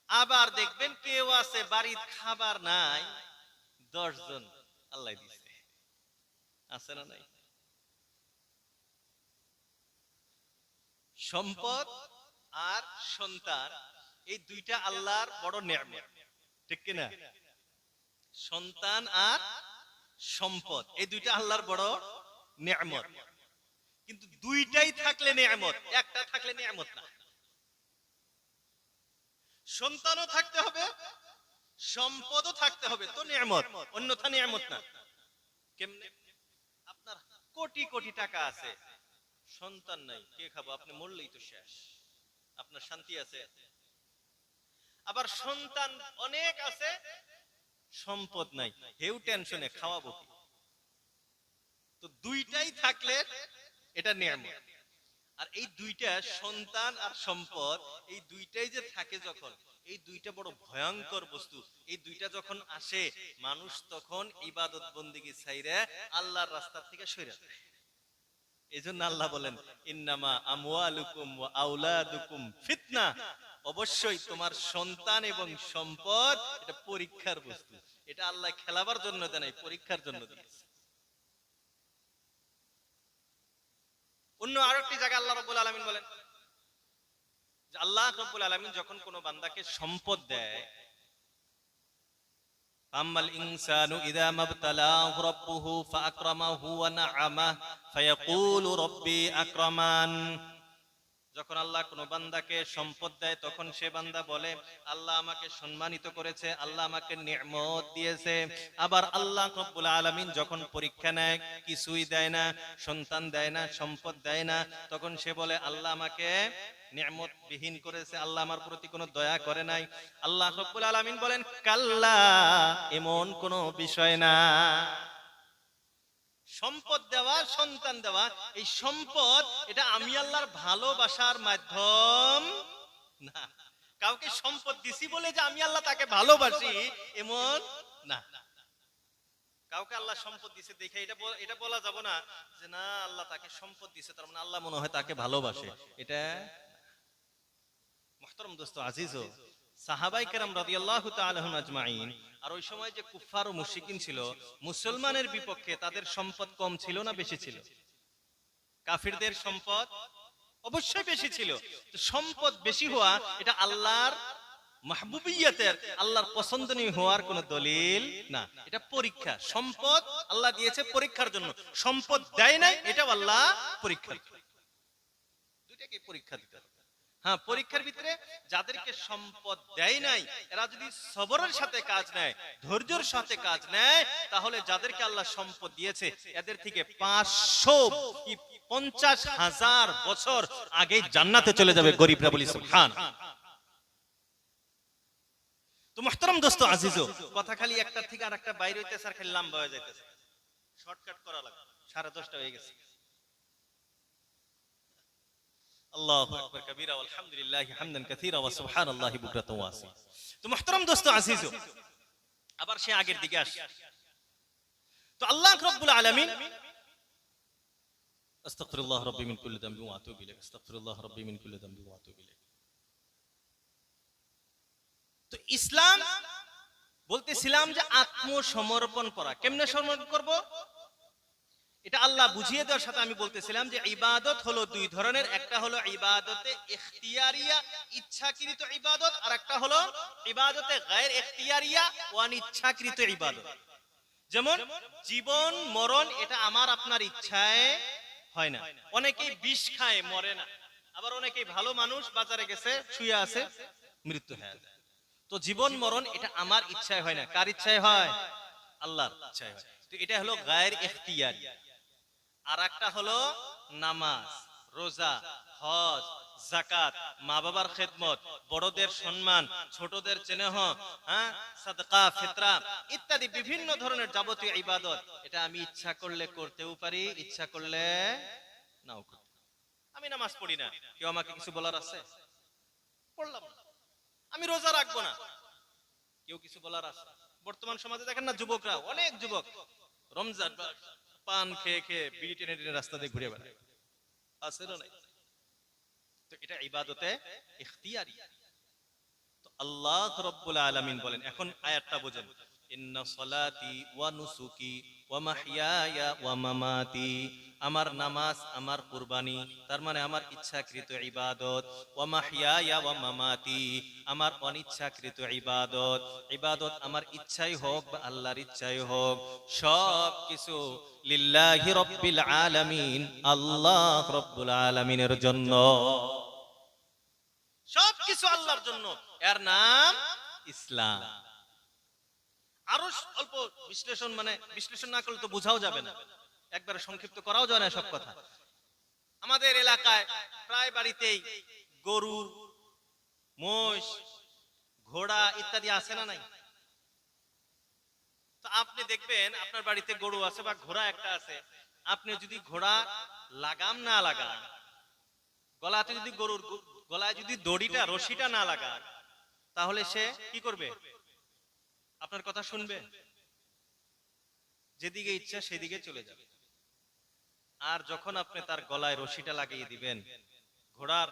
আবার দেখবেন কেউ আছে বাড়ির খাবার নাই, 10 জন আল্লাহ দিছে, আছে না নাই? সম্পদ আর সন্তান এই দুইটা আল্লাহর বড় নেয়ামত, ঠিক কি না? সন্তান আর সম্পদ এই দুইটা আল্লাহর বড় নেয়ামত, কিন্তু দুইটাই থাকলে নেয়ামত, একটা থাকলে নেয়ামত না। সন্তানও থাকতে হবে, সম্পদও থাকতে হবে, তো নেয়ামত, অন্যথা নেয়ামত না। কেমনে? আপনার কোটি কোটি টাকা আছে, সন্তান নাই, কে খাবো? আপনি মরলেই তো শেষ, আপনার শান্তি আছে? আবার সন্তান অনেক আছে, সম্পদ নাই, হেউ টেনশনে, খাওয়াবো কি? তো দুইটাই থাকলে এটা নেয়ামত। আর এই দুইটা সন্তান আর সম্পদ, এই দুইটাই যে থাকে যখন, এই দুইটা বড় ভয়ঙ্কর বস্তু। এই দুইটা যখন আসে, মানুষ তখন ইবাদত বন্দেগী ছাইরা আল্লাহর রাস্তা থেকে সরে যায়। এজন্য আল্লাহ বলেন, ইন্নামা আমওয়ালুকুম ওয়া আওলাদুকুম ফিতনা, অবশ্যই তোমার সন্তান এবং সম্পদ এটা পরীক্ষার বস্তু। এটা আল্লাহ খেলাবার জন্য দেয় নাই, পরীক্ষার জন্য দিয়েছে। অন্য আরেকটি জায়গায় আল্লাহ রাব্বুল আলামিন বলেন যে আল্লাহ রাব্বুল আলামিন যখন কোন বান্দাকে সম্পদ দেয়, আম্মাল ইনসানু ইযা মাবতালাহু রাব্বুহু ফাআকরামাহু ওয়া না'আমাহু ফায়াকুলু রাব্বি আকরামান। যখন আল্লাহ কোন বান্দাকে সম্পদ দেয়, তখন সে বান্দা বলে আল্লাহ আমাকে সম্মানিত করেছে, আল্লাহ আমাকে নিয়ামত দিয়েছে। আবার আল্লাহ রাব্বুল আলামিন যখন পরীক্ষা নেয়, কিছুই দেয় না, সন্তান দেয় না, সম্পদ দেয় না, তখন সে বলে আল্লাহ আমাকে নিয়ামত বিহীন করেছে, আল্লাহ আমার প্রতি কোনো দয়া করে নাই। আল্লাহ রাব্বুল আলামিন বলেন, কাল্লা, এমন কোনো বিষয় না। সম্পদ দেওয়া, সন্তান দেওয়া, এই সম্পদ এটা আমি আল্লাহর ভালোবাসার মাধ্যম না। কাউকে সম্পদ দিছি বলে যে আমি আল্লাহ তাকে ভালোবাসি, এমন না। কাউকে আল্লাহ সম্পদ দিছে দেখে এটা বলা যাবে না যে না, আল্লাহ তাকে সম্পদ দিছে তার মানে আল্লাহ মনে হয় তাকে ভালোবাসে। এটা মুহতারাম দোস্ত আজিজ, সাহাবায়ে কেরাম রাদিয়াল্লাহু তাআলা আনহুম আজমাইন, আর ওই সময় যে কুফফার ও মুশরিকিন ছিল, মুসলমানের বিপক্ষে তাদের সম্পদ কম ছিল না বেশি ছিল? কাফিরদের সম্পদ অবশ্যই বেশি ছিল। তো সম্পদ বেশি হওয়া এটা আল্লাহর মাহবুবিয়তের, আল্লাহর পছন্দনীয় হওয়ার কোন দলিল না। এটা পরীক্ষা। সম্পদ আল্লাহ দিয়েছে পরীক্ষার জন্য, সম্পদ দেয় নাই, এটাও আল্লাহ পরীক্ষা। দুইটাকে পরীক্ষা দিতে হবে। হ্যাঁ, পরীক্ষার ভিতরে যাদেরকে সম্পদ দেয় নাই, এরা যদি সবরের সাথে কাজ নেয়, ধৈর্যের সাথে কাজ নেয়, তাহলে যাদেরকে আল্লাহ সম্পদ দিয়েছে এদের থেকে 550,000 বছর আগে জান্নাতে চলে যাবে গরিবরা। বলি সুবহানাল্লাহ। তো মুহতারাম দোস্ত আজিজ, কথা খালি একটা থেকে আরেকটা বাইরে হইতেছে, আর খালি লম্বা হয়ে যাইতেছে, শর্টকাট করা লাগবে। 10:30 হয়ে গেছে। আল্লাহু আকবার কাবীরা আলহামদুলিল্লাহি হামদান কাসীরা ওয়া সুবহানাল্লাহি বুকরাতাও ওয়া আসীলা। তো মুহতারাম দোস্ত আজিজ, আবার সে আগের দিকে আসে। তো আল্লাহ রাব্বুল আলামিন, আস্তাগফিরুল্লাহ রাব্বি মিন কুল্লি যামবি ওয়া আতুবু ইলাইহি, আস্তাগফিরুল্লাহ রাব্বি মিন কুল্লি যামবি ওয়া আতুবু ইলাইহি। তো ইসলাম বলতেছিলাম যে আত্মসমর্পণ করা। কেমনে সমর্পণ করব? এটা আল্লাহ বুঝিয়ে দেওয়ার সাথে আমি বলতেছিলাম যে ইবাদত হলো দুই ধরনের। একটা হলো ইবাদতে ইখতিয়ারিয়া, ইচ্ছাকৃত ইবাদত, আর একটা হলো ইবাদতে গায়র ইখতিয়ারিয়া, অনিচ্ছাকৃত ইবাদত। যেমন জীবন মরণ এটা আমার আপনার ইচ্ছায় হয় না। অনেকেই বিষ খায় মরে না, আবার অনেকেই ভালো মানুষ বাজারে গেছে শুয়ে আছে মৃত্যু হয়ে যায়। তো জীবন মরণ এটা আমার ইচ্ছায় হয় না, কার ইচ্ছায় হয়? আল্লাহর ইচ্ছায় হয়। তো এটা হলো গায়ের ইখতিয়ারি। আর একটা হলো নামাজ, রোজা, হজ, যাকাত, মা বাবার খেদমত, বড়দের সম্মান, ছোটদের স্নেহ, হ্যাঁ, সাদকা, ফিতরা ইত্যাদি বিভিন্ন ধরনের যাবতীয় ইবাদত, এটা আমি ইচ্ছা করলে করতেও পারি, ইচ্ছা করলে নাও করতে। আমি নামাজ পড়ি না, কেউ আমাকে কিছু বলার আছে? পড়লাম না। আমি রোজা রাখবো না, কেউ কিছু বলার আছে? বর্তমান সমাজে দেখেন না, যুবকরা, অনেক যুবক রমজান পান খেয়ে খেয়ে বিড়ি টেনে টেনে রাস্তা দিয়ে ঘুরে বেড়ায়, আছে না নাই? তো এটা ইবাদতে ইখতিয়ারি। তো আল্লাহ রাব্বুল আলামিন বলেন, এখন আয়াতটা বোঝেন, ইন্না সলাতি ওয়া নুসুকি ওয়া মাহইয়ায়া ওয়া মামাতি, আমার নামাজ, আমার কুরবানি, তার মানে আমার ইচ্ছাকৃত ইবাদত, ওয়া মাহইয়ায়া ওয়া মামাতি, আমার অনিচ্ছাকৃত ইবাদত, ইবাদত আমার ইচ্ছাই হোক বা আল্লাহর ইচ্ছাই হোক, সব কিছু লিল্লাহি রাব্বিল আলামিন, আল্লাহ রাব্বুল আলামিনের জন্য। সবকিছু আল্লাহর জন্য, এর নাম ইসলাম। আরো অল্প বিশ্লেষণ, মানে বিশ্লেষণ না করলে তো বোঝাও যাবে না, একবারে সংক্ষিপ্ত করাও যায় না সব কথা। আমাদের এলাকায় প্রায় বাড়িতেই গরু, মোষ, ঘোড়া ইত্যাদি আছে না নাই? তো আপনি দেখবেন আপনার বাড়িতে গরু আছে বা ঘোড়া একটা আছে, আপনি যদি ঘোড়া লাগাম না লাগান, গলাতে যদি গরুর গলায় যদি দড়িটা, রশিটা না লাগান, তাহলে সে কি করবে? আপনার কথা শুনবে? যেদিকে ইচ্ছা সেদিকে চলে যাবে। আর যখন আপনি তার গলায় রশিটা লাগিয়ে দিবেন, ঘোড়ার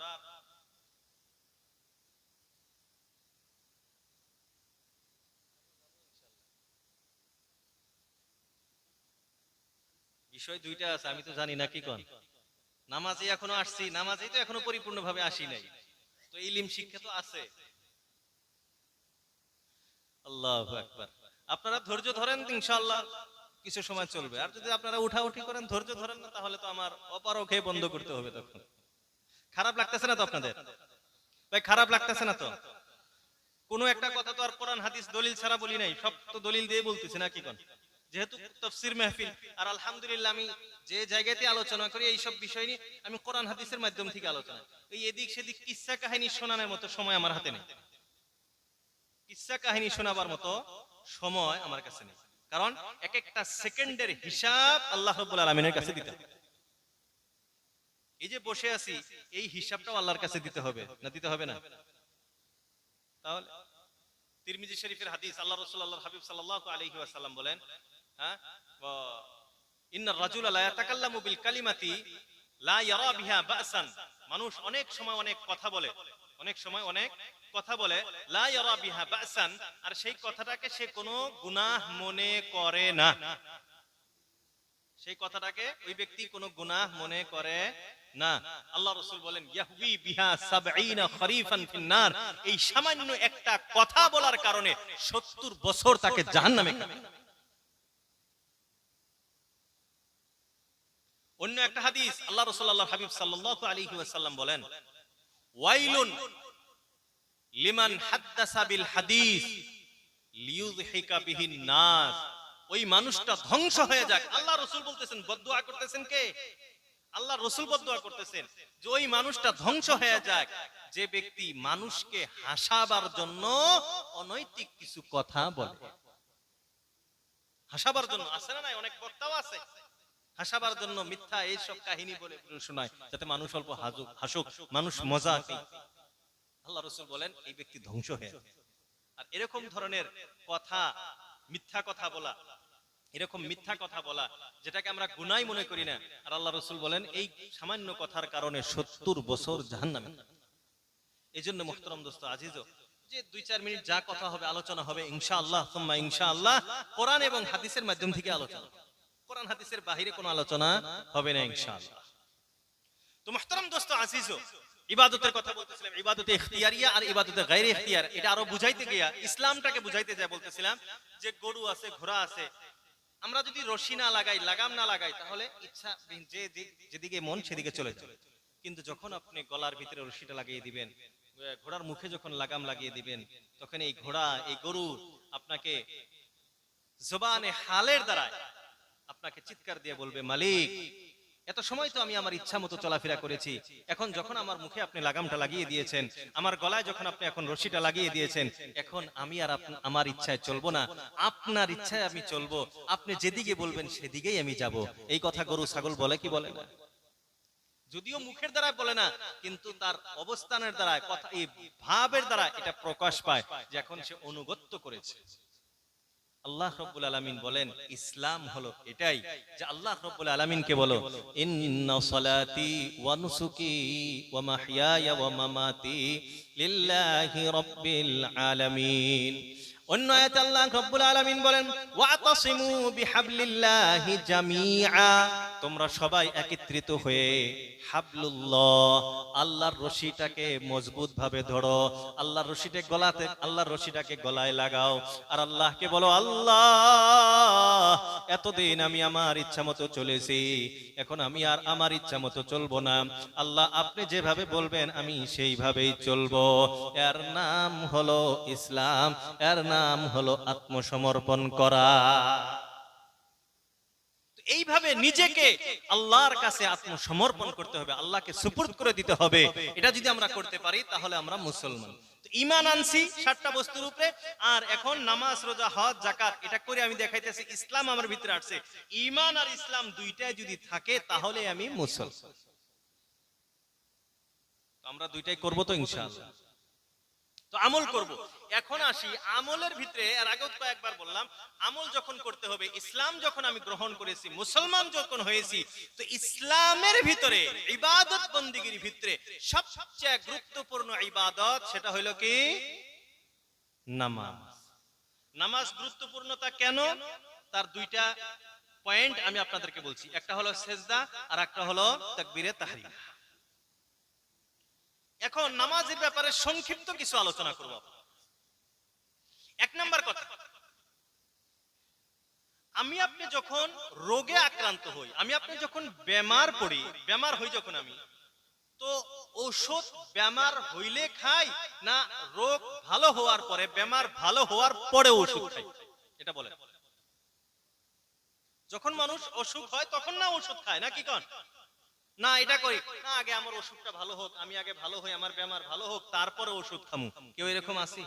বিষয় দুইটা আছে, আমি তো জানি না, কি কোন? নামাজে এখনো আসছি, নামাজেই তো এখনো পরিপূর্ণভাবে আসি নাই, তো ইলম শিক্ষা তো আছে। আল্লাহু আকবার। আপনারা ধৈর্য ধরেন, ইনশাআল্লাহ কিছু সময় চলবে। আর যদি আপনারা উঠাউঠি করেন, ধৈর্য ধরেন না, তাহলে তো আমার অপারক খেয়ে বন্ধ করতে হবে তখন। খারাপ লাগতেছে না তো আপনাদের? ভাই খারাপ লাগতেছে না তো? কোনো একটা কথা তো আর কোরআন হাদিস দলিল ছাড়া বলি নাই, সব তো দলিল দিয়ে বলতেছি না, কি কোন? যেহেতু তাফসীর মাহফিল, আর আলহামদুলিল্লাহ আমি যে জায়গাতে আলোচনা করি এই সব বিষয় নিয়ে আমি কোরআন হাদিসের মাধ্যম থেকে আলোচনা, এই এদিক সেদিক কিচ্ছা কাহিনী শোনানোর মতো সময় আমার হাতে নেই। কিচ্ছা কাহিনী শোনাবার মতো সময় আমার কাছে নেই, কারণ এক একটা সেকেন্ডের হিসাব আল্লাহ রাব্বুল আলামিনের কাছে দিতে হবে। এই যে বসে আছি, এই হিসাবটাও আল্লাহর কাছে দিতে হবে না, দিতে হবে না? তাহলে তিরমিজি শরীফের হাদিস, আল্লাহ রাসূল আল্লাহর হাবিব সাল্লাল্লাহু আলাইহি ওয়াসাল্লাম বলেন, হ্যাঁ, ইন্নার রাজুলা লা ইয়াতাকাল্লামু বিল কালিমাতি লা ইয়ারা বিহা বাসান, মানুষ অনেক সময় অনেক কথা বলে, অনেক সময় অনেক কথা বলে, লা ইয়ারা বিহা বাসান, আর সেই কথাটাকে সে কোনো গুনাহ মনে করে না, সেই কথাটাকে ওই ব্যক্তি কোনো গুনাহ মনে করে না। আল্লাহ রাসূল বলেন, ইয়াহবি বিহা ৭০ খরিফান ফিন্নার, এই সামান্য একটা কথা বলার কারণে ৭০ বছর তাকে জাহান্নামে কাটাবে। অন্য একটা হাদিস, আল্লাহ রাসূল আল্লাহর হাবিব সাল্লাল্লাহু আলাইহি ওয়াসাল্লাম বলেন, ওয়াইলুন লিমান হাদ্দাসা বিল হাদিস লিইউযহিকা বিহিন নাস, ওই মানুষটা ধ্বংস হয়ে যাক। আল্লাহ রাসূল বলতেছেন, বদদুয়া করতেছেন কে? আল্লাহ রাসূল বদদুয়া করতেছেন যে ওই মানুষটা ধ্বংস হয়ে যাক যে ব্যক্তি মানুষকে হাসাবার জন্য অনৈতিক কিছু কথা বলে। হাসাবার জন্য আছে না নাই? অনেক বক্তাও আছে হাসাবার জন্য মিথ্যা এইসব কাহিনী বলে শোনায়, যাতে মানুষ অল্প হাসুক, মানুষ মজা পায়। আল্লাহ রাসূল বলেন এই ব্যক্তি ধ্বংস হয়ে যায়। আর এরকম ধরনের কথা, মিথ্যা কথা বলা, এরকম মিথ্যা কথা বলা যেটাকে আমরা গুনাহ মনে করি না, আর আল্লাহ রাসূল বলেন এই সামান্য কথার কারণে ৭০ বছর জাহান্নামে। এজন্য মুহতারাম দোস্ত আজিজ, যে ২-৪ মিনিট যা কথা হবে, আলোচনা হবে ইনশাআল্লাহ সুম্মা ইনশাআল্লাহ কোরআন এবং হাদিসের মাধ্যম থেকে আলোচনা, কোরআন হাদিসের বাইরে কোনো আলোচনা হবে না ইনশাআল্লাহ। তো মুহতারাম দোস্ত আজিজ, ইবাদতের কথা বলতেছিলাম, ইবাদতে ইখতিয়ারিয়া আর ইবাদতে গায়রে ইখতিয়ার, এটা আরো বুঝাইতে গিয়া ইসলামটাকে বুঝাইতে যায় বলতেছিলাম যে গরু আছে, ঘোড়া আছে, আমরা যদি রশি না লাগাই, লাগাম না লাগাই, তাহলে ইচ্ছা যেদিকে মন সেদিকে চলে যাবে। কিন্তু যখন আপনি গলার ভিতরে রশিটা লাগিয়ে দিবেন, ঘোড়ার মুখে যখন লাগাম লাগিয়ে দিবেন, তখন এই ঘোড়া, এই গরু আপনাকে জবানে হালের দ্বারা আপনাকে চিৎকার দিয়ে বলবে, মালিক, এত সময় তো আমি আমার ইচ্ছা মতো চলাফেরা করেছি, এখন যখন আমার মুখে আপনি লাগামটা লাগিয়ে দিয়েছেন, আমার গলায় যখন আপনি এখন রশিটা লাগিয়ে দিয়েছেন, এখন আমি আর আমার ইচ্ছায় চলবো না, আপনার ইচ্ছায় আমি চলবো, আপনি যেদিকে বলবেন সেদিকেই আমি যাব। এই কথা গরু ছাগল বলে কি বলে না? যদিও মুখের দ্বারা বলে না, কিন্তু তার অবস্থানের দ্বারা, কথা, এই ভাবের দ্বারা এটা প্রকাশ পায় যে এখন সে অনুগত্য করেছে। আল্লাহ রাব্বুল আলামিন বলেন, ইসলাম হলো এটাই যে আল্লাহ রাব্বুল আলামিনকে বলো, ইন্না সালাতি ওয়া নুসুকি ওয়া মাহইয়ায়া ওয়া মামাতি লিল্লাহি রাব্বিল আলামিন। অন্য আয়াতে আল্লাহ রাব্বুল আলামিন বলেন, ওয়াতাসিমু বিহাবলিল্লাহি জামিআ, তোমরা সবাই একত্রিত হয়ে হাবলুল্লাহ, আল্লাহর রশিটাকে মজবুত ভাবে ধরো, আল্লাহর রশিটাকে গলাতে, আল্লাহর রশিটাকে গলায় লাগাও, আর আল্লাহকে বলো, আল্লাহ, এতদিন আমি আমার ইচ্ছা মতো চলেছি, এখন আমি আর আমার ইচ্ছা মতো চলবো না, আল্লাহ আপনি যেভাবে বলবেন আমি সেইভাবেই চলবো। এর নাম হলো ইসলাম, এর নাম হলো আত্মসমর্পণ করা। এইভাবে নিজেকে আল্লাহর কাছে আত্মসমর্পণ করতে হবে, আল্লাহকে সুপুর্দ করে দিতে হবে। এটা যদি আমরা করতে পারি তাহলে আমরা মুসলমান। ঈমান আনছি 7টা বস্তুর উপরে, আর এখন নামাজ, রোজা, হজ, যাকাত, এটা করে আমি দেখাইতেছি ইসলাম আমার ভিতরে আসছে। ঈমান আর ইসলাম দুইটাই যদি থাকে তাহলে আমি মুসলমান। আমরা দুইটাই করব তো ইনশাআল্লাহ। তো আমল করব। এখন আসি আমলের ভিতরে, আর আগেও কয়েকবার বললাম, আমল যখন করতে হবে, ইসলাম যখন আমি গ্রহণ করেছি, মুসলমান যখন হয়েছি, তো ইসলামের ভিতরে ইবাদত বন্দেগীর ভিতরে সবচেয়ে গুরুত্বপূর্ণ ইবাদত সেটা হলো কি? নামাজ। নামাজ গুরুত্বপূর্ণতা কেন? তার দুইটা পয়েন্ট আমি আপনাদেরকে বলছি। একটা হলো সেজদা, আর একটা হলো তাকবীরে তাহরিম। এখন নামাজের ব্যাপারে সংক্ষিপ্ত কিছু আলোচনা করব। এক নাম্বার কথা, আমি আপনি যখন রোগে আক্রান্ত হই, আমি আপনি যখন বেমার পড়ি, বেমার হই যখন আমি, তো ঔষধ বেমার হইলে খাই, না রোগ ভালো হওয়ার পরে, বেমার ভালো হওয়ার পরে ওষুধ খাই? এটা বলেন। যখন মানুষ অসুখ হয় তখন না ওষুধ খায়, না কি কন? না এটা করি না, আগে আমার অসুখটা ভালো হোক, আমি আগে ভালো হই, আমার বেমার ভালো হোক, তারপরে ওষুধ খামু। কেউ এরকম আছে?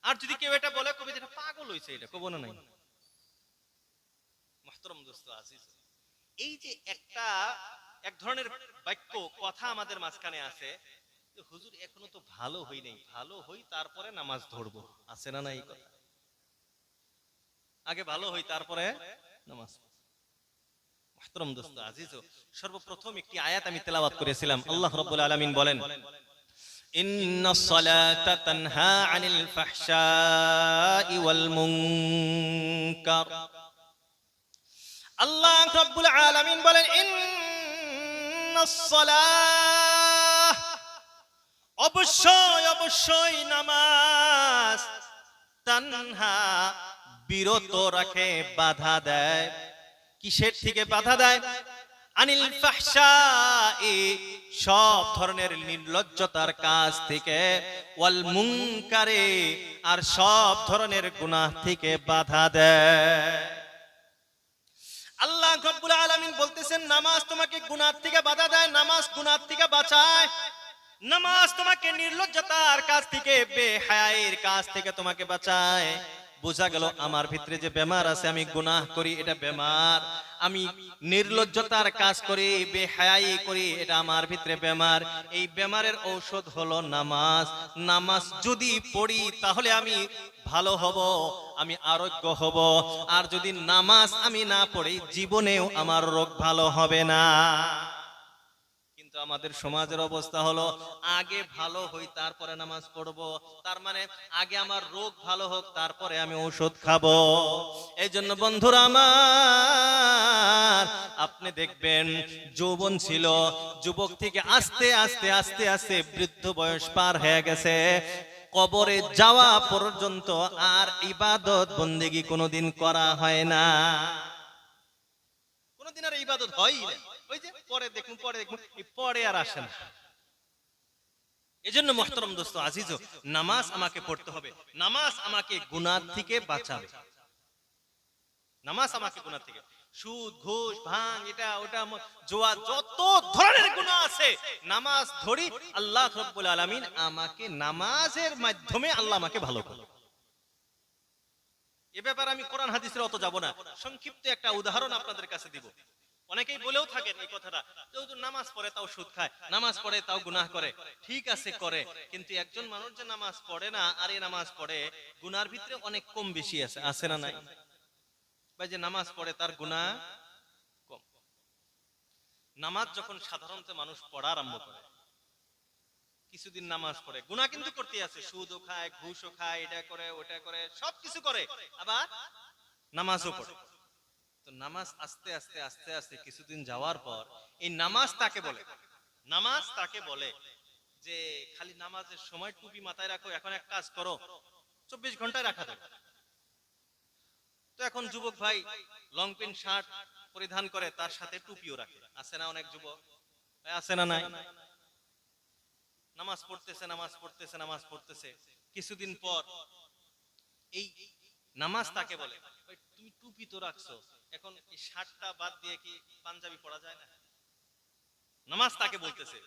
আর যদি কেউ এটা বলে, কবি এটা পাগল হইছে, এটা কব না নাই? মুহতারাম দোস্ত আজিজ, এই যে এক ধরনের বাক্য কথা আমাদের মাঝখানে আছে, হুজুর এখনো তো ভালো হই নাই, ভালো হই তারপরে নামাজ ধরবো, আছে না? না, এই কথা আগে ভালো হই তারপরে নামাজ। মুহতারাম দোস্ত আজিজ, সর্বপ্রথম একটি আয়াত আমি তেলাওয়াত করেছিলাম। আল্লাহ রাব্বুল আলামিন বলেন, ইন্নাস সালাতা তানহা আনিল ফাহশাই ওয়াল মুনকার। আল্লাহ রাব্বুল আলামিন বলেন, ইন্নাস সালাহ, অবশ্যই অবশ্যই নামাজ, তানহা, বিরত রাখে, বাধা দেয়। কিসের থেকে বাধা দেয়? আনিল ফাহশাই, সব ধরনের নির্লজ্জতার কাজ থেকে, ওয়াল মুনকারে, আর সব ধরনের গুনাহ থেকে বাধা দেয়। আল্লাহ রাব্বুল আলামিন বলতেছেন, নামাজ তোমাকে গুনাহ থেকে বাধা দেয়, নামাজ গুনাহ থেকে বাঁচায়, নামাজ তোমাকে নির্লজ্জতার কাজ থেকে, বেহায়ার কাজ থেকে তোমাকে বাঁচায়। বোঝা গেল আমার ভিতরে যে বেমার আছে, আমি গুনাহ করি, এটা বেমার। আমি নির্লজ্জতার কাজ করি, বেহায়াই করি, এটা আমার ভিতরে বেমার। এই বেমারের ঔষধ হলো নামাজ। নামাজ যদি পড়ি তাহলে আমি ভালো হব, আমি আরোগ্য হব। আর যদি নামাজ আমি না পড়ি, জীবনেও আমার রোগ ভালো হবে না। আমাদের সমাজের অবস্থা হলো, আগে ভালো হই তারপরে নামাজ পড়বো, তার মানে আগে আমার রোগ ভালো হোক তারপরে আমি ঔষধ খাবো। এই জন্য বন্ধুরা আমার, আপনি দেখবেন যৌবন ছিল, যুবক থেকে আস্তে আস্তে আস্তে আস্তে বৃদ্ধ বয়স পার হয়ে গেছে, কবরে যাওয়া পর্যন্ত আর ইবাদত বন্দেগী কোনোদিন করা হয় না, কোনোদিন আর ইবাদত হয়ই না। ওই যে পরে দেখুন এই পরে আর আসে না। এজন্য মুহতারাম দোস্ত আজিজ, নামাজ আমাকে পড়তে হবে, নামাজ আমাকে গুনাহ থেকে বাঁচাবে, নামাজ আমাকে গুনাহ থেকে, সুদ ঘুষ ভাঙ এটা ওটা জুয়া যত ধরনের গুনাহ আছে নামাজ ধরি, আল্লাহ রাব্বুল আলামিন আমাকে নামাজের মাধ্যমে আল্লাহ আমাকে ভালো করে। এ ব্যাপারে আমি কোরআন হাদিসের অত যাব না, সংক্ষিপ্ত একটা উদাহরণ আপনাদের কাছে দিব। অনেকেই বলেও থাকেন এই কথাটা, কেউ তো নামাজ পড়ে তাও সুদ খায়, নামাজ পড়ে তাও গুনাহ করে। ঠিক আছে করে, কিন্তু একজন মানুষ যে নামাজ পড়ে না আর এই নামাজ পড়ে, গুনার ভিতরে অনেক কম বেশি আছে, আছে না নাই? ভাই যে নামাজ পড়ে তার গুনাহ কম। নামাজ যখন সাধারণত মানুষ পড়া আরম্ভ করে, কিছুদিন নামাজ পড়ে, গুনাহ কিন্তু করতে আছে, সুদও খায় ঘুষও খায়, এটা করে ওটা করে সবকিছু করে, আবার নামাজও পড়ে। তো নামাজ আস্তে আস্তে আস্তে আস্তে কিছুদিন যাওয়ার পর এই নামাজ তাকে বলে, নামাজ তাকে বলে যে খালি নামাজের সময় টুপি মাথায় রাখো, এখন এক কাজ করো 24 ঘন্টায় রাখা যাবে। তো এখন যুবক ভাই লং প্যান্ট শার্ট পরিধান করে, তার সাথে টুপিও রাখে, আছে না অনেক যুবক, আছে না নাই? নামাজ পড়তেছে নামাজ পড়তেছে নামাজ পড়তেছে, কিছুদিন পর এই নামাজ তাকে বলে তুমি টুপি তো রাখছো, এখন এই শার্টটা বাদ দিয়ে কি পাঞ্জাবি পরা যায় না? নামাজ তাকে বলতেছে